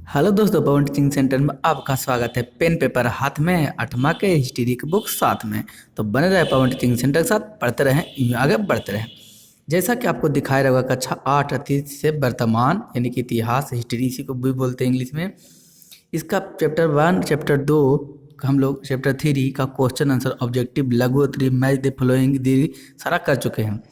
Hello दोस्तों, पवन teaching centre में आपका स्वागत है। पेन पेपर हाथ में, अठमा के हिस्ट्री की बुक साथ में। तो बने रहे पवन टीचिंग सेंटर के साथ, पढ़ते रहें, यूँ आगे बढ़ते रहें। जैसा कि आपको दिखाई रहेगा, कक्षा 8 अतीत से वर्तमान यानी कि इतिहास, हिस्ट्री, इसी को भी बोलते हैं इंग्लिश में। इसका चैप्टर 1, चैप्टर 2 हम लोग चैप्टर 3 का क्वेश्चन आंसर, ऑब्जेक्टिव, लघु उत्तरी, मैच द फॉलोइंग दीर्घ सारा कर चुके हैं।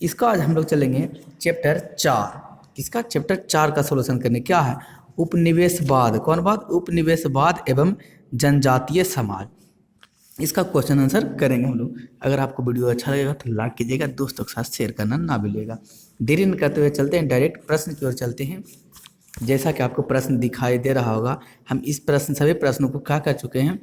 इसका आज हम लोग चलेंगे चैप्टर 4। इसका चैप्टर 4 का सोल्यूशन करने क्या है, उपनिवेशवाद। कौन बात? उपनिवेशवाद एवं जनजातीय समाज। इसका क्वेश्चन आंसर करेंगे हम लोग। अगर आपको वीडियो अच्छा लगेगा तो लाइक कीजिएगा, दोस्तों के साथ शेयर करना ना भूलिएगा। देरी न करते हुए चलते हैं, डायरेक्ट प्रश्न की ओर चलते हैं। जैसा कि आपको प्रश्न दिखाई दे रहा होगा, हम इस सभी प्रश्नों को क्या कर चुके हैं,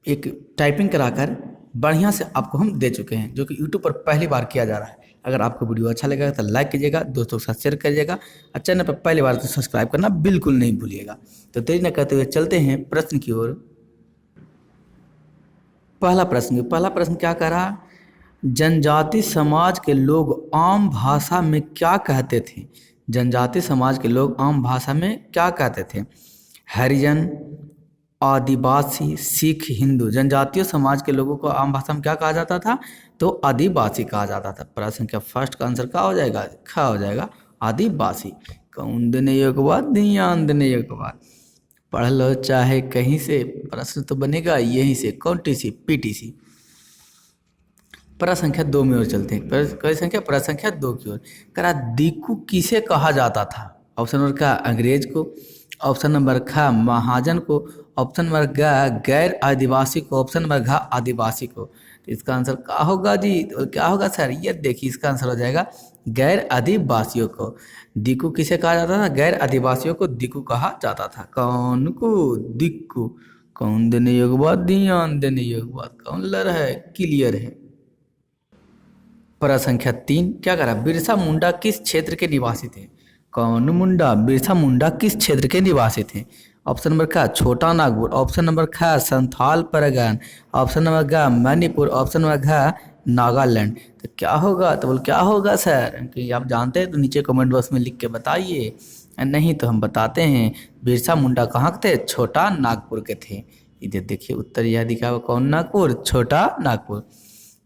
एक टाइपिंग कराकर बढ़िया से आपको हम दे चुके हैं, जो कि यूट्यूब पर पहली बार किया जा रहा है। अगर आपको वीडियो अच्छा लगेगा तो लाइक कीजिएगा, दोस्तों के साथ शेयर करिएगा, और चैनल पर पहली बार तो सब्सक्राइब करना बिल्कुल नहीं भूलिएगा। तो देरी न करते हुए चलते हैं प्रश्न की ओर। पहला प्रश्न क्या कह रहा? जनजाति समाज के लोग आम भाषा में क्या कहते थे? जनजाति समाज के लोग आम भाषा में क्या कहते थे? हरिजन, आदिवासी, सिख, हिंदू। जनजातीय समाज के लोगों को आम भाषा में क्या कहा जाता था? तो आदिवासी कहा जाता था। प्रश्न का फर्स्ट का आंसर क्या हो जाएगा? ख हो जाएगा, आदिवासी। कौन देने योग्य बात, ध्यान देने योग्य बात। पढ़ लो चाहे कहीं से, प्रश्न तो बनेगा यहीं से, कौन टीसी पीटीसी। प्रश्न संख्या 2 में और चलते हैं। प्रश्न संख्या 2 की ओर। करा दीकू किसे कहा जाता था? ऑप्शन नंबर का अंग्रेज को, ऑप्शन नंबर ख महाजन को, ऑप्शन नंबर ग गैर आदिवासी को, ऑप्शन नंबर घ आदिवासी को। तो इसका आंसर क्या होगा जी? तो क्या होगा सर? ये देखिए, इसका आंसर हो जाएगा गैर आदिवासियों को। दीकू किसे कहा जाता था? गैर आदिवासियों को दीकू कहा जाता था। कौन को? दीकू। कौन देने योग्य बात, ध्यान देने योग्य बात। कौन लर है, क्लियर है। प्रश्न संख्या 3 क्या करा? बिरसा मुंडा किस क्षेत्र के निवासी थे? कौन मुंडा? बिरसा मुंडा किस क्षेत्र के निवासी थे? ऑप्शन नंबर ख छोटा नागपुर, ऑप्शन नंबर ख संथाल परगन, ऑप्शन नंबर ग मणिपुर, ऑप्शन नंबर घ नागालैंड। तो क्या होगा? तो बोल क्या होगा सर? कि आप जानते हैं तो नीचे कमेंट बॉक्स में लिख के बताइए, नहीं तो हम बताते हैं। बिरसा मुंडा कहाँ के थे? छोटा नागपुर के थे। इधर देखिए उत्तर यह दिखा हुआ, कौन नागपुर? छोटा नागपुर।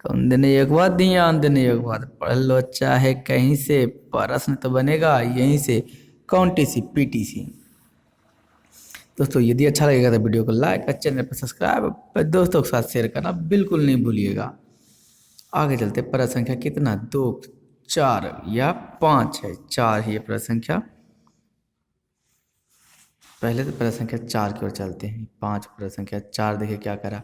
कौन देने एक बात, ध्यान देने एक बात। पढ़ लो चाहे कहीं से, प्रश्न तो बनेगा यहीं से, कौन टीसी पीटीसी। दोस्तों यदि अच्छा लगेगा तो वीडियो को लाइक और चैनल पर सब्सक्राइब, दोस्तों के साथ शेयर करना बिल्कुल नहीं भूलिएगा। आगे चलते। प्रश्न संख्या कितना? 2, 4 या 5 है? 4 ही है प्रश्न संख्या। पहले तो प्रश्न संख्या 4 की ओर चलते हैं। 5 प्रश्न संख्या 4 देखिए क्या करा।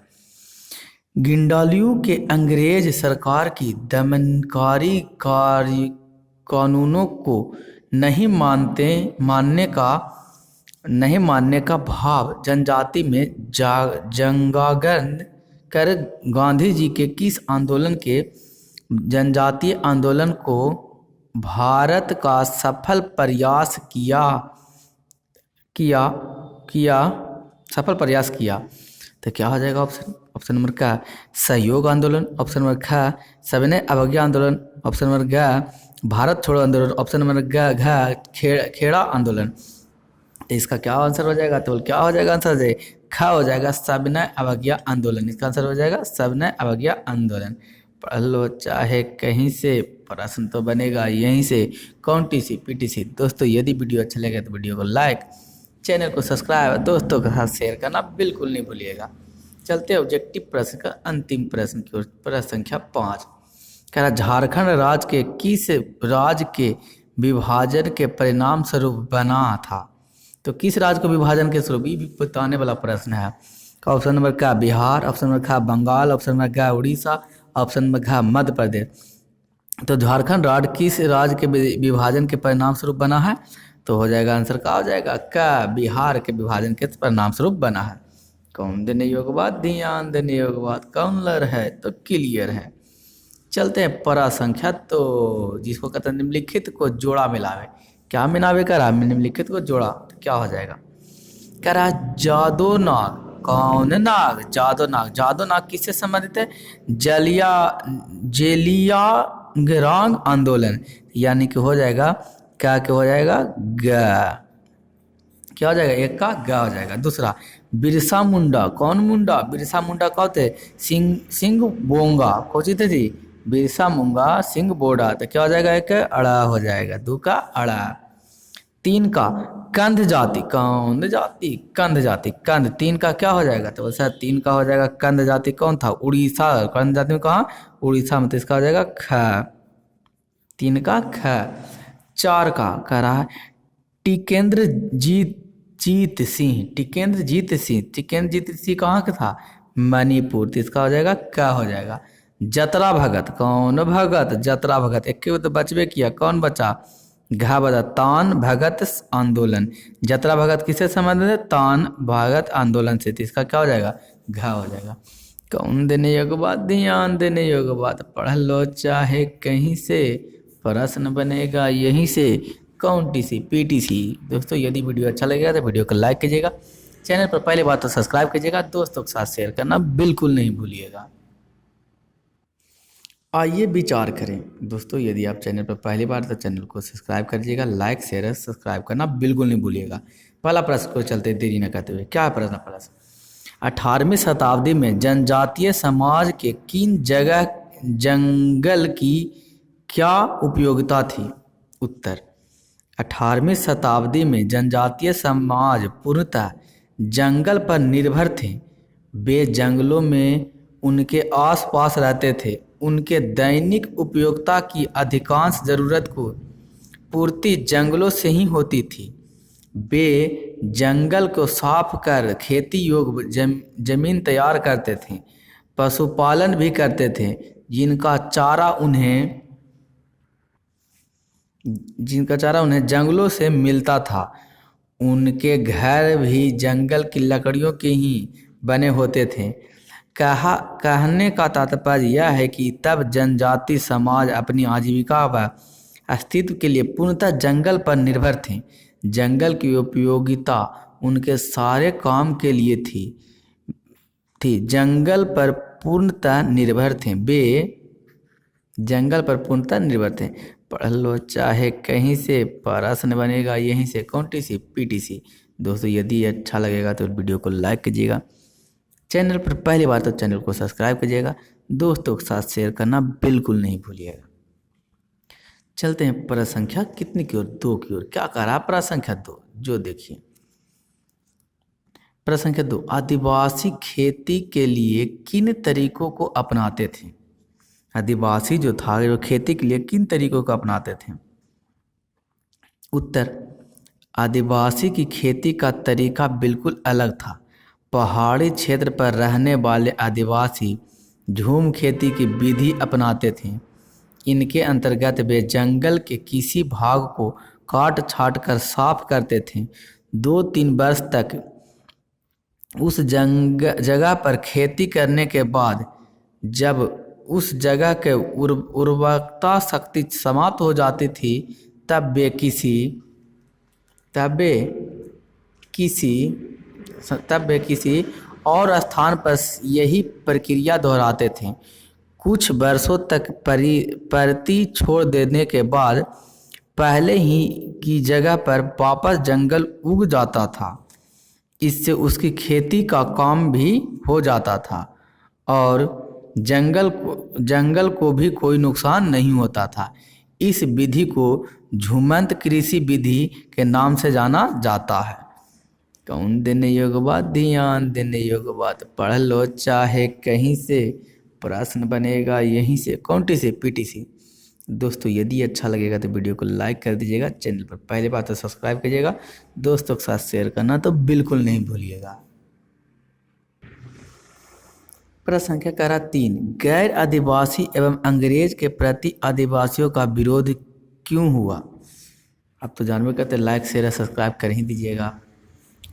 गिंडालियों के अंग्रेज सरकार की दमनकारी कार्य कानूनों को नहीं मानने का भाव जनजाति में जंगागन कर गांधी जी के किस आंदोलन के जनजातीय आंदोलन को भारत का सफल प्रयास किया। तो क्या हो जाएगा ऑप्शन? ऑप्शन नंबर का सहयोग आंदोलन, ऑप्शन नंबर ख सविनय अवज्ञा आंदोलन, ऑप्शन नंबर ग भारत छोड़ो आंदोलन, ऑप्शन नंबर घ खेड़ा आंदोलन। तो इसका क्या आंसर हो जाएगा? तो क्या हो जाएगा आंसर? से ख हो जाएगा, सविनय अवज्ञा आंदोलन। इसका आंसर हो जाएगा सविनय अवज्ञा आंदोलन। पढ़ लो चाहे कहीं से, प्रश्न तो बनेगा यहीं से, कौन टीसी पीटीसी। दोस्तों यदि वीडियो अच्छा लगे तो वीडियो को लाइक, चैनल को सब्सक्राइब, दोस्तों के साथ शेयर करना बिल्कुल नहीं भूलिएगा। चलते हैं ऑब्जेक्टिव प्रश्न का अंतिम प्रश्न की ओर। प्रश्न संख्या 5 कह रहा झारखंड राज्य के किस राज्य के विभाजन के परिणाम स्वरूप बना था? तो किस राज्य को विभाजन के स्वरूप, ये भी बताने वाला प्रश्न है। ऑप्शन नंबर का बिहार, ऑप्शन नंबर का बंगाल, ऑप्शन नंबर का उड़ीसा, ऑप्शन नंबर का मध्य प्रदेश। तो झारखंड राज्य किस राज्य के विभाजन के परिणाम स्वरूप बना है? तो हो जाएगा आंसर क्या हो जाएगा? का बिहार के विभाजन के परिणाम स्वरूप बना है। कौन देने योग्य बात, ध्यान देने योग्य बात। कौन लर है तो क्लियर है। चलते हैं परा संख्या, तो जिसको कहते हैं निम्नलिखित को जोड़ा मिलावे। क्या मिलावे करा? निम्नलिखित को जोड़ा, तो क्या हो जाएगा? करा जादो नाग। कौन नाग? जादो नाग। जादो नाग किससे संबंधित है? जेलियांगरोंग आंदोलन, यानी कि हो जाएगा क्या हो जाएगा? ग। क्या हो जाएगा, एक का गा हो जाएगा। दूसरा बिरसा मुंडा, कौन मुंडा, बिरसा मुंडा कौन थे, सिंह बोंगा, कोची थे थी, बिरसा मुंगा सिंह बोड़ा, तो क्या हो जाएगा, एक अड़ा हो जाएगा, दो का अड़ा। तीन का कंध जाति, कौंध जाति, कंध जाति, कंध, तीन का क्या हो जाएगा, तो सर तीन का हो जाएगा कंध जाति कौन था, उड़ीसा, कंध जाति में कहाँ, उड़ीसा में, तो इसका हो जाएगा ख, तीन का ख। चार का कह रहा है टिकेंद्र जीत सिंह, टिकेंद्र जीत सिंह, टिकेंद्र जीत सिंह कहाँ का था, मणिपुर, तो इसका हो जाएगा क्या हो जाएगा। जतरा भगत, कौन भगत, जतरा भगत, एक तो बचबे किया, कौन बचा, घा बचा, तान भगत आंदोलन, जतरा भगत किससे संबंधित है, तान भगत आंदोलन से, तो इसका क्या हो जाएगा, घा हो जाएगा। कौन देने योग्य बात, ध्यान देने योग्य बात, पढ़ लो चाहे कहीं से, प्रश्न बनेगा यहीं से, कौन टीसी पीटीसी। दोस्तों यदि वीडियो अच्छा लगेगा तो वीडियो को लाइक कीजिएगा, चैनल पर पहली बात तो सब्सक्राइब कीजिएगा, दोस्तों के साथ शेयर करना बिल्कुल नहीं भूलिएगा। आइए विचार करें दोस्तों, यदि आप चैनल पर पहली बार तो चैनल को सब्सक्राइब करिएगा, लाइक शेयर सब्सक्राइब करना बिल्कुल नहीं भूलिएगा। पहला प्रश्न को चलते देरी न करते हुए, क्या है प्रश्न, 18वीं शताब्दी में जनजातीय समाज के किन जगह जंगल की क्या उपयोगिता थी। उत्तर, 18वीं शताब्दी में जनजातीय समाज पूर्णतः जंगल पर निर्भर थे। वे जंगलों में उनके आसपास रहते थे। उनके दैनिक उपयोगिता की अधिकांश जरूरत को पूर्ति जंगलों से ही होती थी। वे जंगल को साफ कर खेती योग्य जमीन तैयार करते थे, पशुपालन भी करते थे, जिनका चारा उन्हें जंगलों से मिलता था। उनके घर भी जंगल की लकड़ियों के ही बने होते थे। कहने का तात्पर्य यह है कि तब जनजाति समाज अपनी आजीविका व अस्तित्व के लिए पूर्णतः जंगल पर निर्भर थे। जंगल की उपयोगिता उनके सारे काम के लिए थी। जंगल पर पूर्णतः निर्भर थे। वे जंगल पर पूर्णतः निर्भर थे। पढ़ लो चाहे कहीं से, प्रश्न बनेगा यहीं से, कौन टीसी पीटीसी। दोस्तों यदि अच्छा लगेगा तो वीडियो को लाइक कीजिएगा, चैनल पर पहली बार तो चैनल को सब्सक्राइब कीजिएगा, दोस्तों के साथ शेयर करना बिल्कुल नहीं भूलिएगा। चलते हैं प्रश्न संख्या कितनी की ओर, 2 की ओर। क्या कह रहा है प्रश्न संख्या 2, जो देखिए प्रश्न संख्या 2, आदिवासी खेती के लिए किन तरीकों को अपनाते थे। आदिवासी जो था वो खेती के लिए किन तरीकों को अपनाते थे। उत्तर, आदिवासी की खेती का तरीका बिल्कुल अलग था। पहाड़ी क्षेत्र पर रहने वाले आदिवासी झूम खेती की विधि अपनाते थे। इनके अंतर्गत वे जंगल के किसी भाग को काट छाट कर साफ करते थे। 2-3 वर्ष तक उस जगह पर खेती करने के बाद जब उस जगह के उर्वरता शक्ति समाप्त हो जाती थी तब वे किसी और स्थान पर यही प्रक्रिया दोहराते थे। कुछ वर्षों तक परती छोड़ देने के बाद पहले ही की जगह पर वापस जंगल उग जाता था। इससे उसकी खेती का काम भी हो जाता था और जंगल को भी कोई नुकसान नहीं होता था। इस विधि को झूमंत कृषि विधि के नाम से जाना जाता है। कौन देने योग्य बात, ध्यान देने योग्य बात, पढ़ लो चाहे कहीं से, प्रश्न बनेगा यहीं से, कौन टीसी पीटीसी। दोस्तों यदि अच्छा लगेगा तो वीडियो को लाइक कर दीजिएगा, चैनल पर पहली बात तो सब्सक्राइब कीजिएगा, दोस्तों के साथ शेयर करना तो बिल्कुल नहीं भूलिएगा। प्रश्न संख्या कह रहा 3, गैर आदिवासी एवं अंग्रेज के प्रति आदिवासियों का विरोध क्यों हुआ। आप तो जानबे करते, लाइक शेयर सब्सक्राइब कर ही दीजिएगा।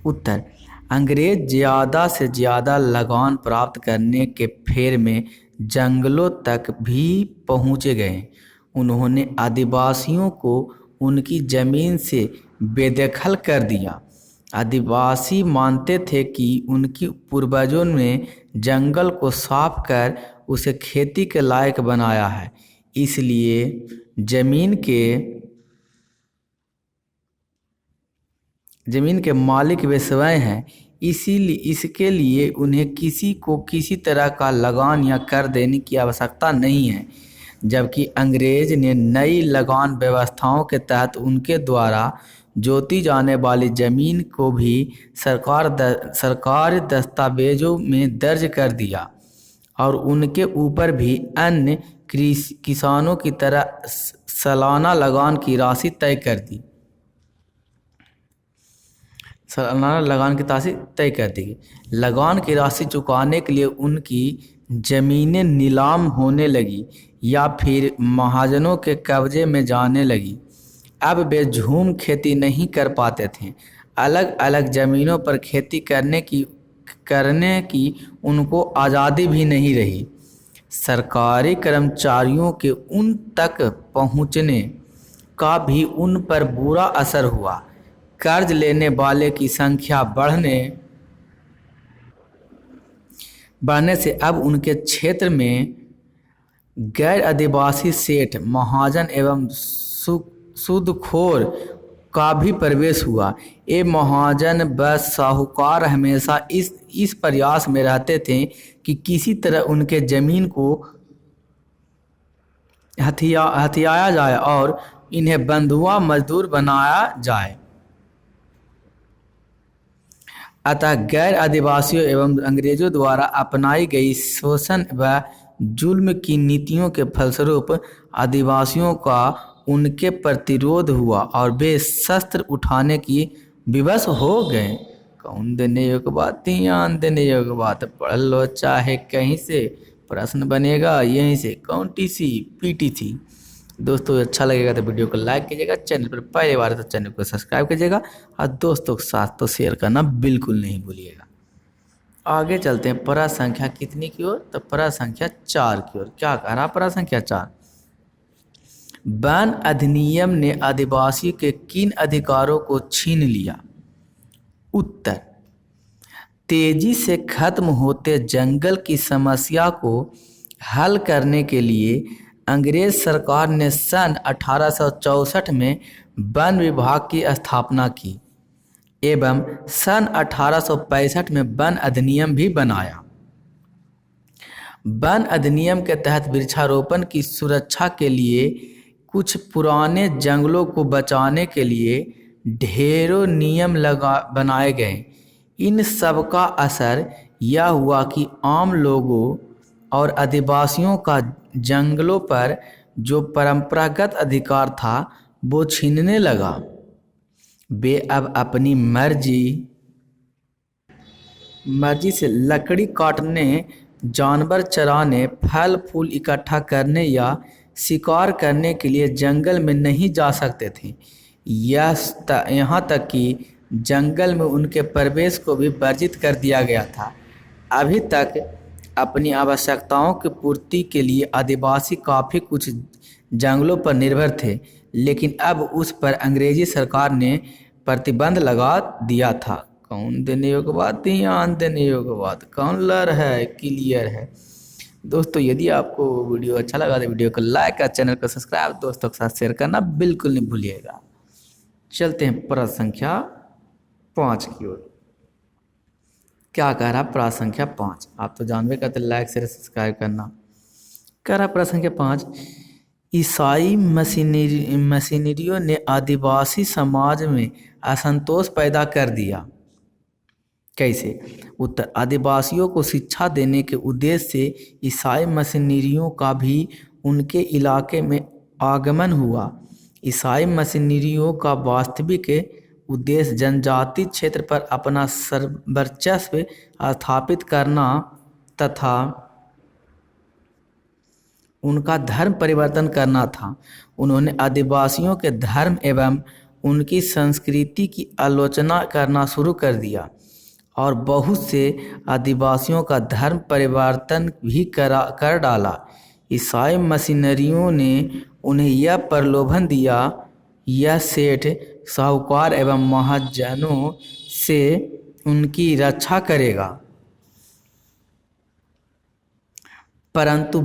उत्तर, अंग्रेज ज़्यादा से ज़्यादा लगान प्राप्त करने के फेर में जंगलों तक भी पहुँचे गए। उन्होंने आदिवासियों को उनकी ज़मीन से बेदखल कर दिया। आदिवासी मानते थे कि उनकी पूर्वजों ने जंगल को साफ कर उसे खेती के लायक बनाया है, इसलिए जमीन के जमीन के मालिक वे स्वयं हैं, इसीलिए इसके लिए उन्हें किसी को किसी तरह का लगान या कर देने की आवश्यकता नहीं है। जबकि अंग्रेज ने नई लगान व्यवस्थाओं के तहत उनके द्वारा जोती जाने वाली जमीन को भी सरकारी दस्तावेजों में दर्ज कर दिया और उनके ऊपर भी अन्य किसानों की तरह सालाना लगान की राशि तय कर दी। सालाना लगान की राशि तय कर दी। लगान की राशि चुकाने के लिए उनकी जमीनें नीलाम होने लगी या फिर महाजनों के कब्जे में जाने लगी। अब वे झूम खेती नहीं कर पाते थे। अलग अलग ज़मीनों पर खेती करने की उनको आज़ादी भी नहीं रही। सरकारी कर्मचारियों के उन तक पहुंचने का भी उन पर बुरा असर हुआ। कर्ज लेने वाले की संख्या बढ़ने से अब उनके क्षेत्र में गैर आदिवासी सेठ, महाजन एवं सूदखोर का भी प्रवेश हुआ। ये महाजन व साहूकार हमेशा इस प्रयास में रहते थे कि किसी तरह उनके जमीन को हथियाया जाए और इन्हें बंधुआ मजदूर बनाया जाए। अतः गैर आदिवासियों एवं अंग्रेजों द्वारा अपनाई गई शोषण व जुल्म की नीतियों के फलस्वरूप आदिवासियों का उनके प्रतिरोध हुआ और वे शस्त्र उठाने की विवश हो गए। कौन देने योग्य बात, ध्यान देने योग्य बात, पढ़ लो चाहे कहीं से, प्रश्न बनेगा यहीं से, कौन टीसी पीटीसी। दोस्तों अच्छा लगेगा तो वीडियो को लाइक कीजिएगा, चैनल पर पहली बार है तो चैनल को सब्सक्राइब कीजिएगा और दोस्तों के साथ तो शेयर करना बिल्कुल नहीं भूलिएगा। आगे चलते हैं परा संख्या कितनी की ओर, तो परा संख्या 4 की ओर। क्या कह रहा परा संख्या 4? वन अधिनियम ने आदिवासी के किन अधिकारों को छीन लिया? उत्तर, तेजी से खत्म होते जंगल की समस्या को हल करने के लिए अंग्रेज सरकार ने सन 1864 में वन विभाग की स्थापना की एवं सन 1865 में वन अधिनियम भी बनाया। वन अधिनियम के तहत वृक्षारोपण की सुरक्षा के लिए कुछ पुराने जंगलों को बचाने के लिए ढेरों नियम बनाए गए। इन सब का असर यह हुआ कि आम लोगों और आदिवासियों का जंगलों पर जो परंपरागत अधिकार था वो छीनने लगा। वे अब अपनी मर्जी से लकड़ी काटने, जानवर चराने, फल फूल इकट्ठा करने या शिकार करने के लिए जंगल में नहीं जा सकते थे। यहाँ तक कि जंगल में उनके प्रवेश को भी वर्जित कर दिया गया था। अभी तक अपनी आवश्यकताओं की पूर्ति के लिए आदिवासी काफ़ी कुछ जंगलों पर निर्भर थे, लेकिन अब उस पर अंग्रेजी सरकार ने प्रतिबंध लगा दिया था। कौन देने योग्य बात, ध्यान देने योग्य बात, कौन लर है, क्लियर है। दोस्तों यदि आपको वीडियो अच्छा लगा तो वीडियो को लाइक और चैनल को सब्सक्राइब दोस्तों के साथ शेयर करना बिल्कुल नहीं भूलिएगा। चलते हैं प्रश्न संख्या 5 की ओर। क्या कह रहा प्रश्न संख्या 5? आप तो जानबे करते, लाइक शेयर सब्सक्राइब करना। कह रहा प्रश्न संख्या 5, ईसाई मशीनरियों ने आदिवासी समाज में असंतोष पैदा कर दिया। कैसे? उत्तर, आदिवासियों को शिक्षा देने के उद्देश्य से ईसाई मशीनरियों का भी उनके इलाके में आगमन हुआ। ईसाई मशीनरियों का वास्तविक उद्देश्य जनजाति क्षेत्र पर अपना वर्चस्व स्थापित करना तथा उनका धर्म परिवर्तन करना था। उन्होंने आदिवासियों के धर्म एवं उनकी संस्कृति की आलोचना करना शुरू कर दिया और बहुत से आदिवासियों का धर्म परिवर्तन भी कर डाला। ईसाई मशीनरियों ने उन्हें यह प्रलोभन दिया, यह सेठ, साहूकार एवं महाजनों से उनकी रक्षा करेगा। परंतु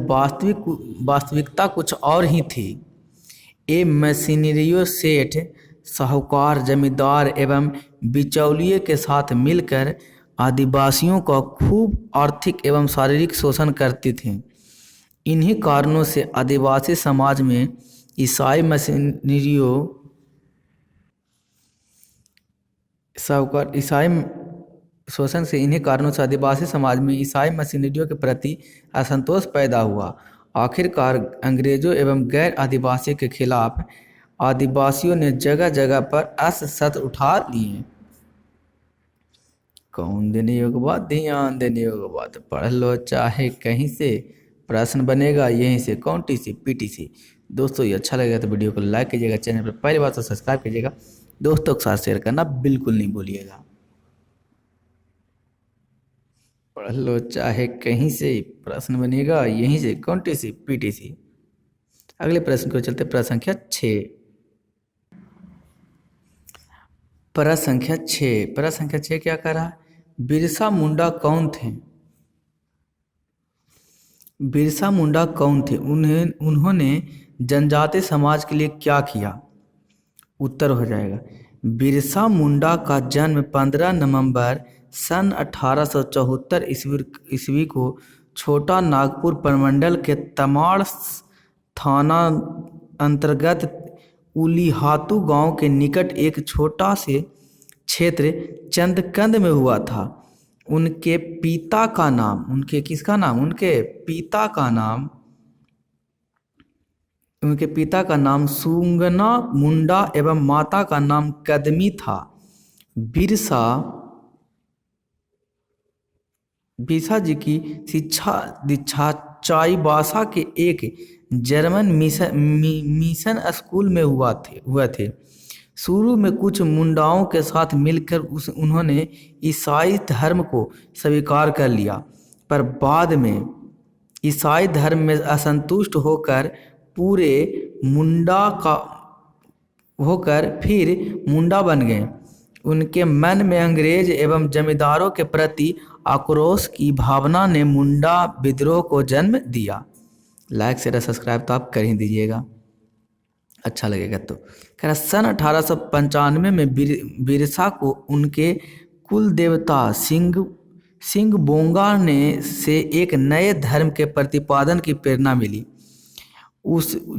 वास्तविकता कुछ और ही थी। ये मशीनरियों सेठ, साहूकार, जमींदार एवं बिचौलिए के साथ मिलकर आदिवासियों का खूब आर्थिक एवं शारीरिक शोषण करते थे। इन्हीं कारणों से आदिवासी समाज में ईसाई मशीनरियों साहूकार ईसाई शोषण से इन्हीं कारणों से आदिवासी समाज में ईसाई मशीनरियों के प्रति असंतोष पैदा हुआ। आखिरकार अंग्रेजों एवं गैर आदिवासी के खिलाफ आदिवासियों ने जगह जगह पर अस्त्र उठा लिए। कौन देने योग्य बात, ध्यान देने योग्य बात, पढ़ लो चाहे कहीं से, प्रश्न बनेगा यहीं से, कौन टीसी पीटीसी। दोस्तों ये अच्छा लगेगा तो वीडियो को लाइक कीजिएगा, चैनल पर पहली बार तो सब्सक्राइब कीजिएगा, दोस्तों के साथ शेयर करना बिल्कुल नहीं भूलिएगा। पढ़ लो चाहे कहीं से, प्रश्न बनेगा यहीं से, कौन टीसी पीटीसी। अगले प्रश्न को चलते, प्रश्न संख्या 6। प्रश्न संख्या 6 क्या कह रहा है? बिरसा मुंडा कौन थे? बिरसा मुंडा कौन थे? उन्होंने जनजाति समाज के लिए क्या किया? उत्तर हो जाएगा, बिरसा मुंडा का जन्म 15 नवंबर सन 1874 ईस्वी को छोटा नागपुर प्रमंडल के तमाड़ थाना अंतर्गत उलीहातू गांव के निकट एक छोटा से क्षेत्र चंदकंद में हुआ था। उनके पिता का नाम, उनके पिता का नाम सुंगना मुंडा एवं माता का नाम कदमी था। बिरसा जी की शिक्षा दीक्षा चाईबासा के एक जर्मन मिशन स्कूल में हुए थे। शुरू में कुछ मुंडाओं के साथ मिलकर उन्होंने ईसाई धर्म को स्वीकार कर लिया, पर बाद में ईसाई धर्म में असंतुष्ट होकर फिर मुंडा बन गए। उनके मन में अंग्रेज एवं जमींदारों के प्रति आक्रोश की भावना ने मुंडा विद्रोह को जन्म दिया। लाइक शेयर सब्सक्राइब तो आप कर ही दीजिएगा, अच्छा लगेगा तो। कह रहा सन 1895 में बिरसा को उनके कुल देवता सिंह बोंगा से एक नए धर्म के प्रतिपादन की प्रेरणा मिली,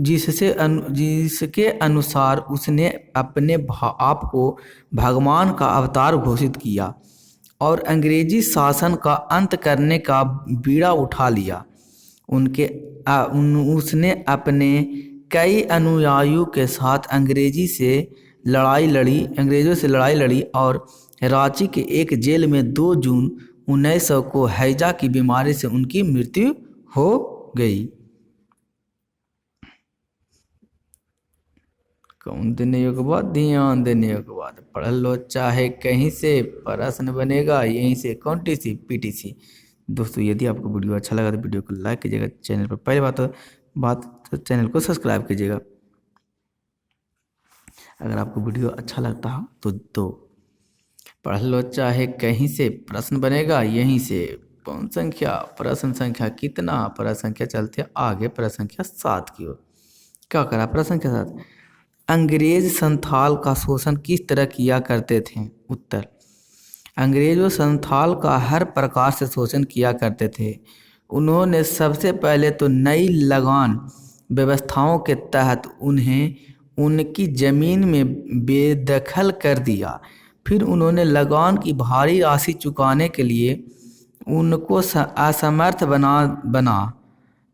जिसके अनुसार उसने अपने आप को भगवान का अवतार घोषित किया और अंग्रेजी शासन का अंत करने का बीड़ा उठा लिया। उसने अपने कई अनुयायियों के साथ अंग्रेजों से लड़ाई लड़ी और रांची के एक जेल में 2 जून 1900 को हैजा की बीमारी से उनकी मृत्यु हो गई। कौन देने योग्य बात, ध्यान देने योग्य बात, पढ़ लो चाहे कहीं से, प्रश्न बनेगा यहीं से, कौन टीसी पीटीसी। दोस्तों यदि आपको वीडियो अच्छा लगा तो वीडियो को लाइक कीजिएगा, चैनल पर पहली बात तो चैनल को सब्सक्राइब कीजिएगा। अगर आपको वीडियो अच्छा लगता हो तो पढ़ लो चाहे कहीं से, प्रश्न बनेगा यहीं से, कौन संख्या, प्रश्न संख्या कितना, प्रश्न संख्या चलते आगे, प्रश्न संख्या 7 की ओर। क्या करा प्रश्न संख्या 7? अंग्रेज संथाल का शोषण किस तरह किया करते थे? उत्तर, अंग्रेजों संथाल का हर प्रकार से शोषण किया करते थे। उन्होंने सबसे पहले तो नई लगान व्यवस्थाओं के तहत उन्हें उनकी ज़मीन में बेदखल कर दिया। फिर उन्होंने लगान की भारी राशि चुकाने के लिए उनको असमर्थ बना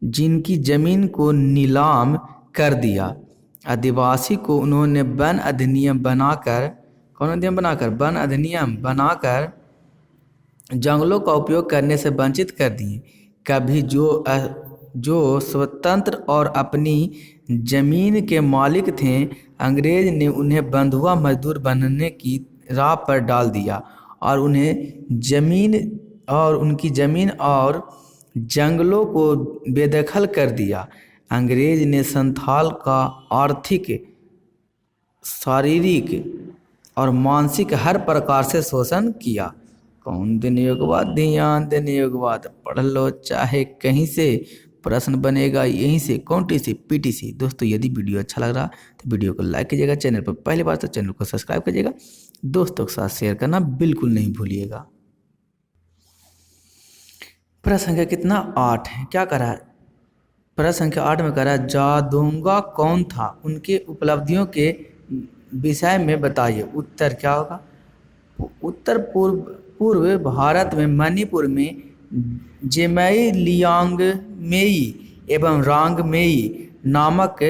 जिनकी ज़मीन को नीलाम कर दिया। आदिवासी को उन्होंने वन अधिनियम बनाकर जंगलों का उपयोग करने से वंचित कर दिए। कभी जो स्वतंत्र और अपनी जमीन के मालिक थे, अंग्रेज ने उन्हें बंधुआ मजदूर बनने की राह पर डाल दिया और उनकी जमीन और जंगलों को बेदखल कर दिया। अंग्रेज ने संथाल का आर्थिक, शारीरिक और मानसिक हर प्रकार से शोषण किया। कौन देने योग्य बात, ध्यान देने योग्य बात, पढ़ लो चाहे कहीं से, प्रश्न बनेगा यहीं से कौन टी सी पीटीसी। दोस्तों यदि वीडियो अच्छा लग रहा तो वीडियो को लाइक कीजिएगा, चैनल पर पहली बार तो चैनल को सब्सक्राइब कीजिएगा, दोस्तों के साथ शेयर करना बिल्कुल नहीं भूलिएगा। प्रश्न संख्या कितना 8 है, क्या करा है प्रश्न संख्या 8 में करा जादोंगा कौन था, उनके उपलब्धियों के विषय में बताइए। उत्तर क्या होगा, उत्तर पूर्व भारत में मणिपुर में जेमई लियांगमेई एवं रांगमेई नामक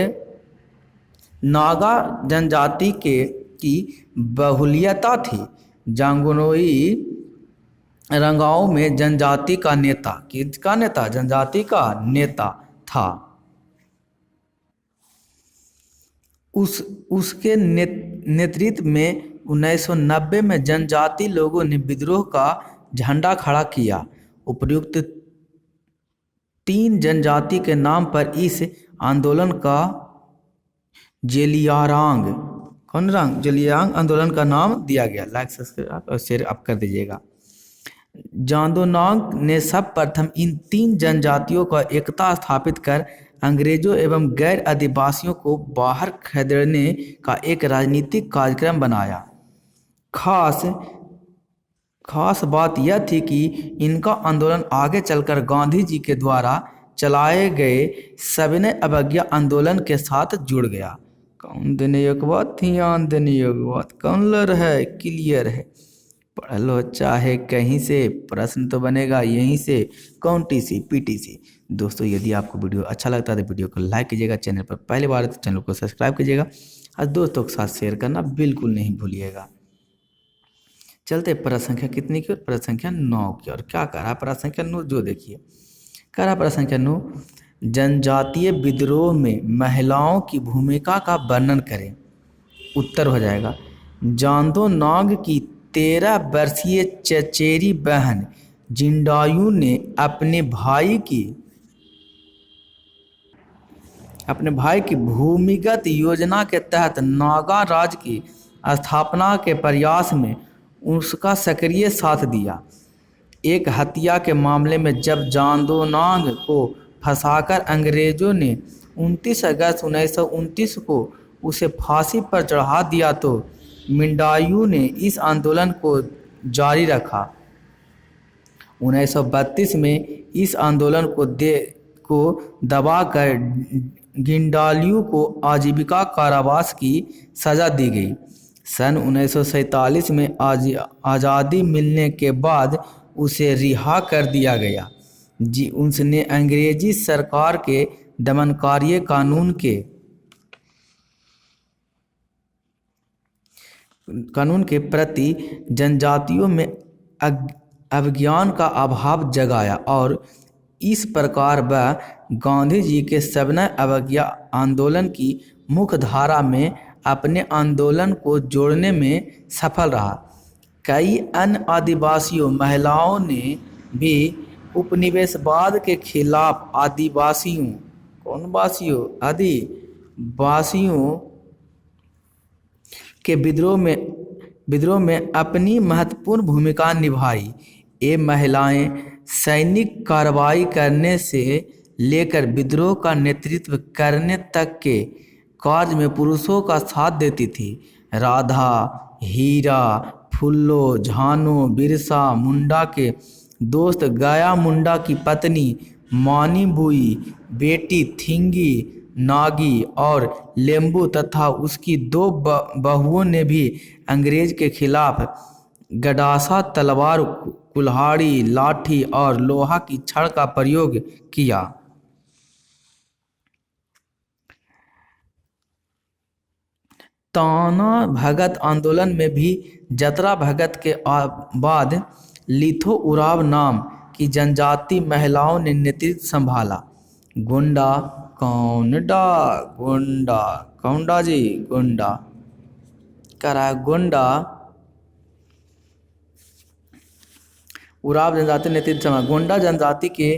नागा जनजाति की बहुल्यता थी। जांगनोई रंगाओं में जनजाति का नेता, किसका नेता, जनजाति का नेता था। उसके नेतृत्व में 1990 में जनजाति लोगों ने विद्रोह का झंडा खड़ा किया। उपर्युक्त 3 जनजाति के नाम पर इस आंदोलन का जेलियांग आंदोलन का नाम दिया गया। लाइक सब्सक्राइब और शेयर आप कर दीजिएगा। जादोनांग ने सब प्रथम इन 3 जनजातियों का एकता स्थापित कर अंग्रेजों एवं गैर आदिवासियों को बाहर खदेड़ने का एक राजनीतिक कार्यक्रम बनाया। खास बात यह थी कि इनका आंदोलन आगे चलकर गांधी जी के द्वारा चलाए गए सविनय अवज्ञा आंदोलन के साथ जुड़ गया। कौन देने योग्य बात, ध्यान देने योग्य बात, कौन लर है, क्लियर है, पढ़ लो चाहे कहीं से, प्रश्न तो बनेगा यहीं से कौन टी सी पीटीसी। दोस्तों यदि आपको वीडियो अच्छा लगता है तो वीडियो को लाइक कीजिएगा, चैनल पर पहली बार है तो चैनल को सब्सक्राइब कीजिएगा और दोस्तों के साथ शेयर करना बिल्कुल नहीं भूलिएगा। चलते प्रश्न संख्या कितनी की ओर, प्रश्न संख्या 9 की ओर। क्या कह रहा है प्रश्न संख्या 9, जो देखिए कह रहा प्रश्न संख्या 9, जनजातीय विद्रोह में महिलाओं की भूमिका का वर्णन करें। उत्तर हो जाएगा जादो नाग की 13 वर्षीय चचेरी बहन जिंडायू ने अपने भाई की भूमिगत योजना के तहत नागा राज की स्थापना के प्रयास में उसका सक्रिय साथ दिया। एक हत्या के मामले में जब जादोनांग को फंसाकर अंग्रेजों ने 29 अगस्त 1929 को उसे फांसी पर चढ़ा दिया तो मिंडायू ने इस आंदोलन को जारी रखा। 1932 में इस आंदोलन को दबाकर गिंडालियू को आजीविका कारावास की सजा दी गई। सन 1947 में आज़ादी मिलने के बाद उसे रिहा कर दिया गया। उसने अंग्रेजी सरकार के दमनकारी कानून के प्रति जनजातियों में अवज्ञान का अभाव जगाया और इस प्रकार वह गांधी जी के सविनय अवज्ञा आंदोलन की मुख्य धारा में अपने आंदोलन को जोड़ने में सफल रहा। कई अन्य आदिवासियों महिलाओं ने भी उपनिवेशवाद के खिलाफ आदिवासियों के विद्रोह में अपनी महत्वपूर्ण भूमिका निभाई। ये महिलाएं सैनिक कार्रवाई करने से लेकर विद्रोह का नेतृत्व करने तक के कार्य में पुरुषों का साथ देती थी। राधा, हीरा, फुल्लो, झानो, बिरसा मुंडा के दोस्त, गया मुंडा की पत्नी मानी बुई, बेटी थिंगी नागी और लेम्बू तथा उसकी 2 बहुओं ने भी अंग्रेज के खिलाफ गडासा, तलवार, कुल्हाड़ी, लाठी और लोहा की छड़ का प्रयोग किया। ताना भगत आंदोलन में भी जतरा भगत के बाद लिथो उराव नाम की जनजाति महिलाओं ने नेतृत्व संभाला। गुंडा उराव जनजाति नेतृत्व संभाला। गोंडा जनजाति के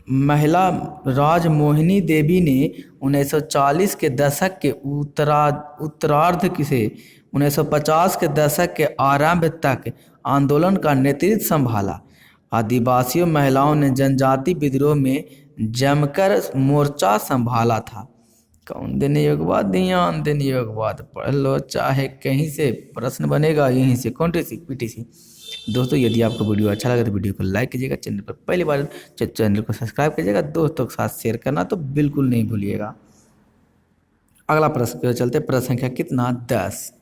महिला राज मोहिनी देवी ने 1940 के दशक के उत्तरार्ध से 1950 के दशक के आरंभ तक आंदोलन का नेतृत्व संभाला। आदिवासी महिलाओं ने जनजाति विद्रोह में जमकर मोर्चा संभाला था। कौन देने योग्यवाद, ध्यान देने योग्यवाद, पढ़ लो चाहे कहीं से, प्रश्न बनेगा यहीं से, कौन-सी पीटीसी। दोस्तों यदि आपको वीडियो अच्छा लगा तो वीडियो को लाइक कीजिएगा, चैनल पर पहली बार चैनल को सब्सक्राइब कीजिएगा, दोस्तों के साथ शेयर करना तो बिल्कुल नहीं भूलिएगा। अगला प्रश्न पे चलते, प्रश्न संख्या कितना, 10।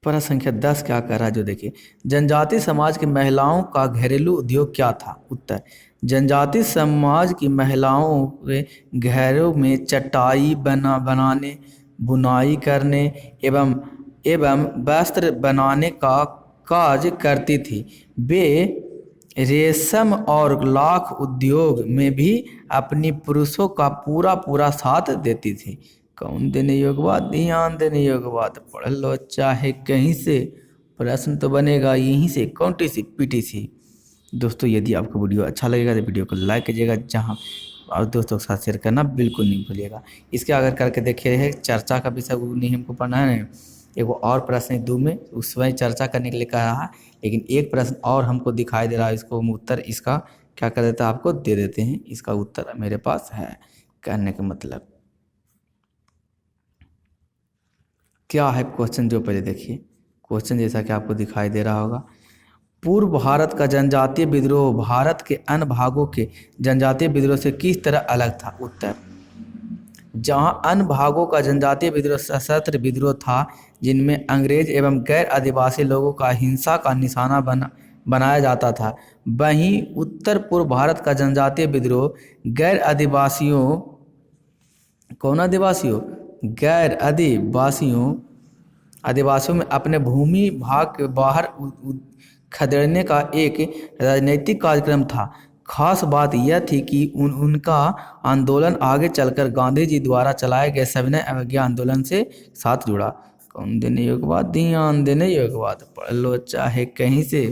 प्रश्न संख्या 10 क्या कह रहा है जो देखिए, जनजाति समाज की महिलाओं का घरेलू उद्योग क्या था। उत्तर, जनजाति समाज की महिलाओं के घरों में चटाई बनाने, बुनाई करने एवं वस्त्र बनाने का काज करती थी। वे रेशम और लाख उद्योग में भी अपनी पुरुषों का पूरा साथ देती थी। कौन देने योग्यवाद, ध्यान देने योग्यवाद, पढ़ लो चाहे कहीं से, प्रश्न तो बनेगा यहीं से, कौन-सी पीटीसी। दोस्तों यदि आपको वीडियो अच्छा लगेगा तो वीडियो को लाइक कीजिएगा, जहां और दोस्तों के साथ शेयर करना बिल्कुल नहीं भूलिएगा। इसके अगर करके देखिए है चर्चा का विषय नहीं हमको पढ़ना है, एक और प्रश्न 2 में उसमें चर्चा करने के लिए कहा है, लेकिन एक प्रश्न और हमको दिखाई दे रहा है, इसको हम उत्तर इसका क्या कर देता है आपको दे देते हैं। इसका उत्तर मेरे पास है, कहने का मतलब क्या है क्वेश्चन, जो पहले देखिए क्वेश्चन जैसा कि आपको दिखाई दे रहा होगा। पूर्व भारत का जनजातीय विद्रोह भारत के अन्य भागों के जनजातीय विद्रोह से किस तरह अलग था। उत्तर, जहां अन्य भागों का जनजातीय विद्रोह सशस्त्र विद्रोह था जिनमें अंग्रेज एवं गैर आदिवासी लोगों का हिंसा का निशाना बनाया जाता था, वहीं उत्तर पूर्व भारत का जनजातीय विद्रोह गैर आदिवासियों, कौन आदिवासियों, गैर आदिवासियों में अपने भूमि भाग के बाहर खदेड़ने का एक राजनीतिक कार्यक्रम था। खास बात यह थी कि उनका आंदोलन आगे चलकर गांधी जी द्वारा चलाए गए सविनय अवज्ञा आंदोलन से साथ जुड़ा। कौन देने योग्यवाद, ध्यान देने योग्यवाद, पढ़ लो चाहे कहीं से,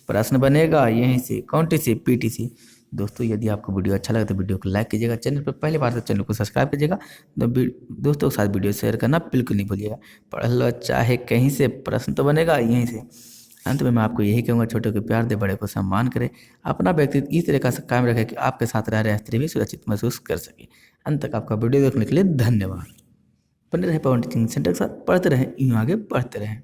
प्रश्न बनेगा यहीं से, कौन-सी पीटीसी। दोस्तों यदि आपको वीडियो अच्छा लगे तो वीडियो को लाइक कीजिएगा, चैनल पर पहली बार तो चैनल को सब्सक्राइब कीजिएगा, दोस्तों के साथ वीडियो शेयर करना बिल्कुल नहीं भूलिएगा। पढ़ लो चाहे कहीं से, प्रश्न तो बनेगा यहीं से। अंत में मैं आपको यही कहूँगा, छोटे को प्यार दे, बड़े को सम्मान करें, अपना व्यक्तित्व इस तरह का कायम रखें कि आपके साथ रह रहे स्त्री भी सुरक्षित महसूस कर सके। अंत तक आपका वीडियो देखने के लिए धन्यवाद। बने रहें पवन टीचिंग सेंटर के साथ, पढ़ते रहें यूँ आगे बढ़ते रहें।